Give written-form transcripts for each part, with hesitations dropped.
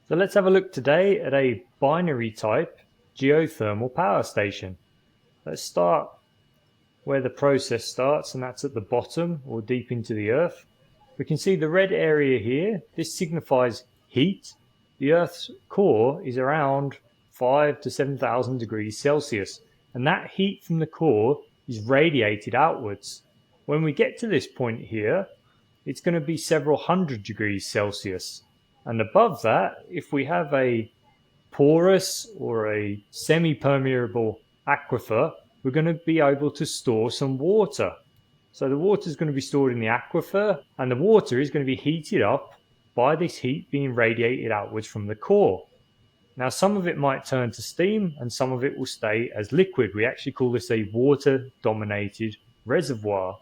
So let's have a look today at a binary type geothermal power station. Let's start where the process starts, and that's at the bottom or deep into the earth. We can see the red area here. This signifies heat. The Earth's core is around 5 to 7,000 degrees Celsius, and that heat from the core is radiated outwards. When we get to this point here, it's going to be several hundred degrees Celsius. And above that, if we have a porous or a semi-permeable aquifer, we're going to be able to store some water. So the water is going to be stored in the aquifer, and the water is going to be heated up by this heat being radiated outwards from the core. Now, some of it might turn to steam and some of it will stay as liquid. We actually call this a water-dominated reservoir.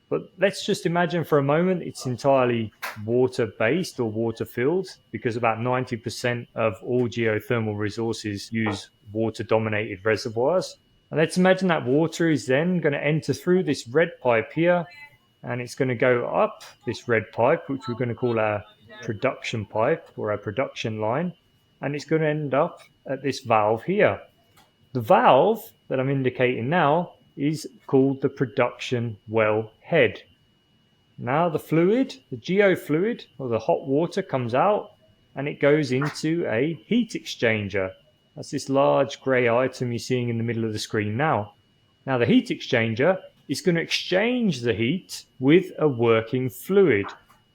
But let's just imagine for a moment it's entirely water-based or water-filled, because about 90% of all geothermal resources use water-dominated reservoirs. And let's imagine that water is then going to enter through this red pipe here, and it's going to go up this red pipe, which we're going to call our production pipe or our production line, and it's going to end up at this valve here. The valve that I'm indicating now is called the production well head. Now the fluid, the geofluid or the hot water, comes out and it goes into a heat exchanger. That's this large grey item you're seeing in the middle of the screen now. Now the heat exchanger is going to exchange the heat with a working fluid.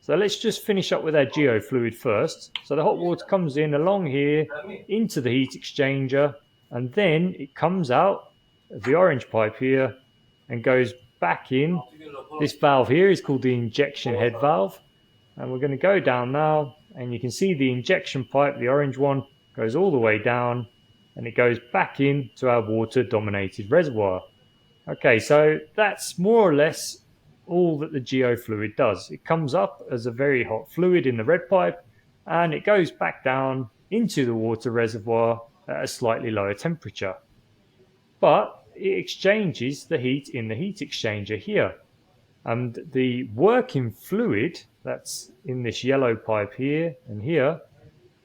So let's just finish up with our geofluid first. So the hot water comes in along here into the heat exchanger, and then it comes out of the orange pipe here and goes back in. This valve here is called the injection head valve, and we're going to go down now, and you can see the injection pipe, the orange one, goes all the way down and it goes back into our water dominated reservoir. Okay, so that's more or less all that the geofluid does. It comes up as a very hot fluid in the red pipe and it goes back down into the water reservoir at a slightly lower temperature. But it exchanges the heat in the heat exchanger here. And the working fluid that's in this yellow pipe here and here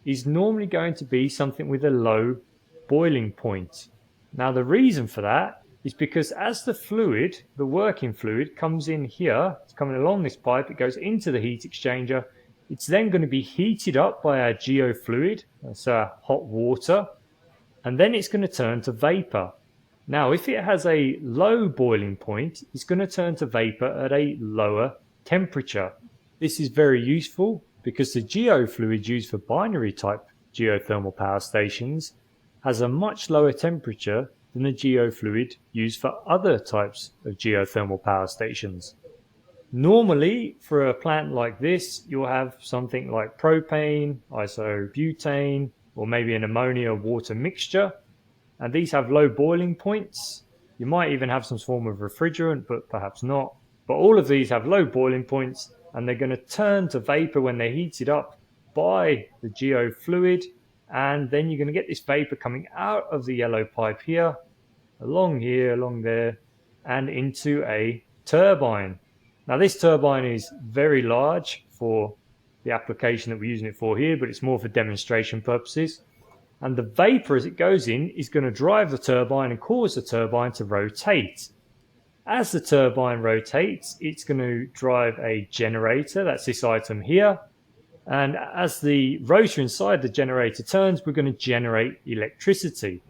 is normally going to be something with a low boiling point. Now the reason for that is because as the fluid, the working fluid, comes in here, it's coming along this pipe, it goes into the heat exchanger, it's then going to be heated up by our geofluid, that's our hot water, and then it's going to turn to vapor. Now if it has a low boiling point, it's going to turn to vapor at a lower temperature. This is very useful because the geofluid used for binary type geothermal power stations has a much lower temperature than the geofluid used for other types of geothermal power stations. Normally, for a plant like this, you'll have something like propane, isobutane, or maybe an ammonia water mixture, and these have low boiling points. You might even have some form of refrigerant, but perhaps not. But all of these have low boiling points, and they're going to turn to vapor when they're heated up by the geofluid, and then you're going to get this vapor coming out of the yellow pipe here, along there, and into a turbine. Now this turbine is very large for the application that we're using it for here, but it's more for demonstration purposes. And the vapor as it goes in is going to drive the turbine and cause the turbine to rotate. As the turbine rotates, it's going to drive a generator, that's this item here. And as the rotor inside the generator turns, we're going to generate electricity.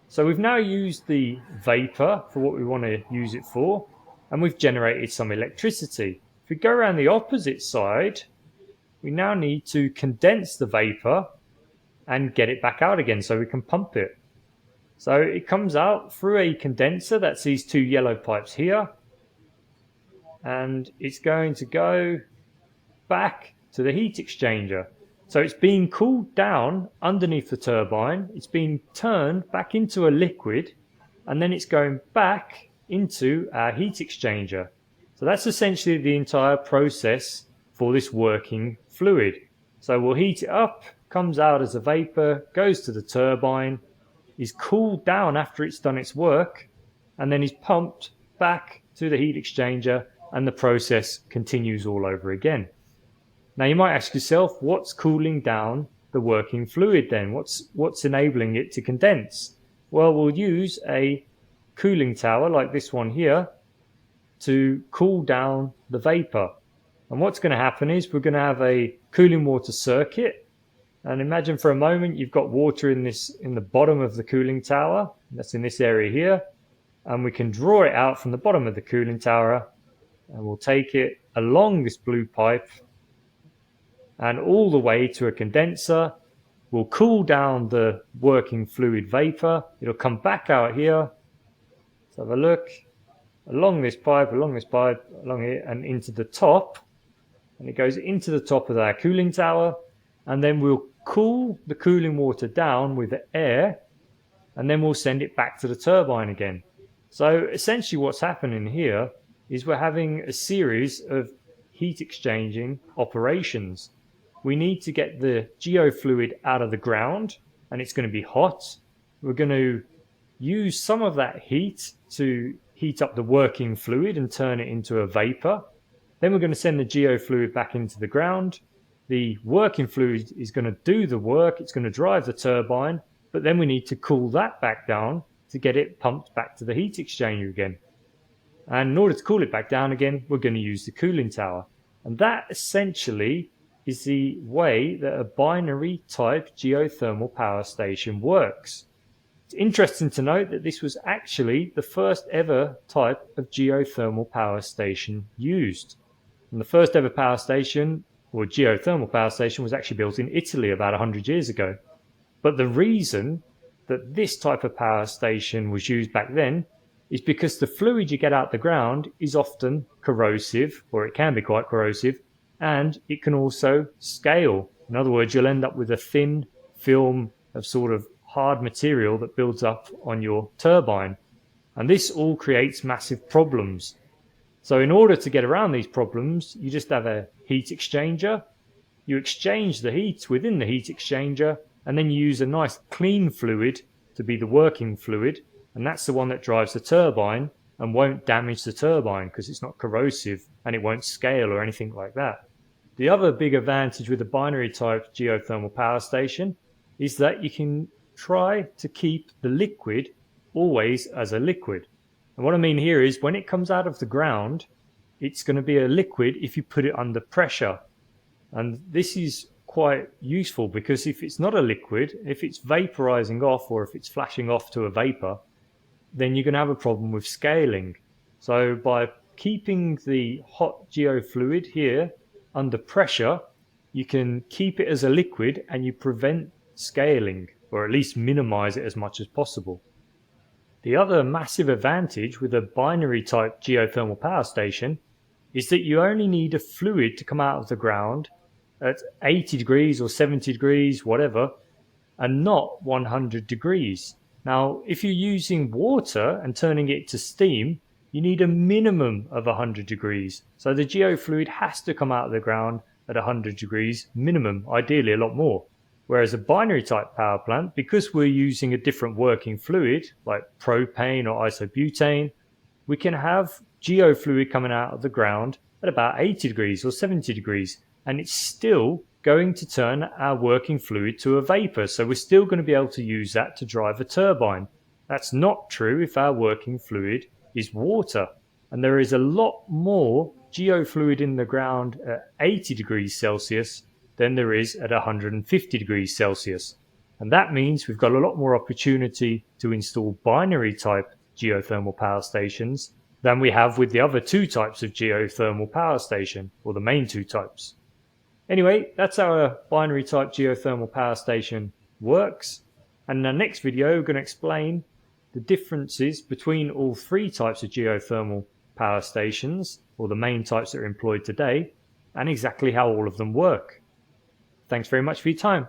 So we've now used the vapor for what we want to use it for, and we've generated some electricity. If we go around the opposite side, we now need to condense the vapor and get it back out again so we can pump it. So it comes out through a condenser, that's these two yellow pipes here, and it's going to go back to the heat exchanger. So it's being cooled down underneath the turbine, it's being turned back into a liquid, and then it's going back into our heat exchanger. So that's essentially the entire process for this working fluid. So we'll heat it up, comes out as a vapor, goes to the turbine, is cooled down after it's done its work, and then is pumped back to the heat exchanger, and the process continues all over again. Now you might ask yourself, what's cooling down the working fluid then? What's enabling it to condense? Well, we'll use a cooling tower like this one here to cool down the vapor. And what's going to happen is we're going to have a cooling water circuit. And imagine for a moment you've got water in the bottom of the cooling tower. That's in this area here. And we can draw it out from the bottom of the cooling tower, and we'll take it along this blue pipe and all the way to a condenser. We'll cool down the working fluid vapor. It'll come back out here. Let's have a look. Along this pipe, along here, and into the top. And it goes into the top of our cooling tower. And then we'll cool the cooling water down with the air. And then we'll send it back to the turbine again. So essentially what's happening here is we're having a series of heat exchanging operations. We need to get the geofluid out of the ground, and it's going to be hot. We're going to use some of that heat to heat up the working fluid and turn it into a vapor. Then we're going to send the geofluid back into the ground. The working fluid is going to do the work. It's going to drive the turbine, but then we need to cool that back down to get it pumped back to the heat exchanger again. And in order to cool it back down again, we're going to use the cooling tower. And that essentially is the way that a binary type geothermal power station works. It's interesting to note that this was actually the first ever type of geothermal power station used. And the first ever power station, or geothermal power station, was actually built in Italy about 100 years ago. But the reason that this type of power station was used back then is because the fluid you get out the ground is often corrosive, or it can be quite corrosive, and it can also scale. In other words, you'll end up with a thin film of sort of hard material that builds up on your turbine. And this all creates massive problems. So in order to get around these problems, you just have a heat exchanger. You exchange the heat within the heat exchanger, and then you use a nice clean fluid to be the working fluid, and that's the one that drives the turbine and won't damage the turbine because it's not corrosive and it won't scale or anything like that. The other big advantage with a binary type geothermal power station is that you can try to keep the liquid always as a liquid. And what I mean here is when it comes out of the ground, it's going to be a liquid if you put it under pressure. And this is quite useful because if it's not a liquid, if it's vaporizing off or if it's flashing off to a vapor, then you're going to have a problem with scaling. So by keeping the hot geofluid here under pressure, you can keep it as a liquid and you prevent scaling, or at least minimize it as much as possible. The other massive advantage with a binary type geothermal power station is that you only need a fluid to come out of the ground at 80 degrees or 70 degrees, whatever, and not 100 degrees. Now, if you're using water and turning it to steam, you need a minimum of 100 degrees. So the geofluid has to come out of the ground at 100 degrees minimum, ideally a lot more. Whereas a binary type power plant, because we're using a different working fluid, like propane or isobutane, we can have geofluid coming out of the ground at about 80 degrees or 70 degrees, and it's still going to turn our working fluid to a vapor. So we're still going to be able to use that to drive a turbine. That's not true if our working fluid is water. And there is a lot more geofluid in the ground at 80 degrees Celsius than there is at 150 degrees Celsius. And that means we've got a lot more opportunity to install binary type geothermal power stations than we have with the other two types of geothermal power station, or the main two types. Anyway, that's how a binary type geothermal power station works. And in our next video, we're going to explain the differences between all three types of geothermal power stations, or the main types that are employed today, and exactly how all of them work. Thanks very much for your time.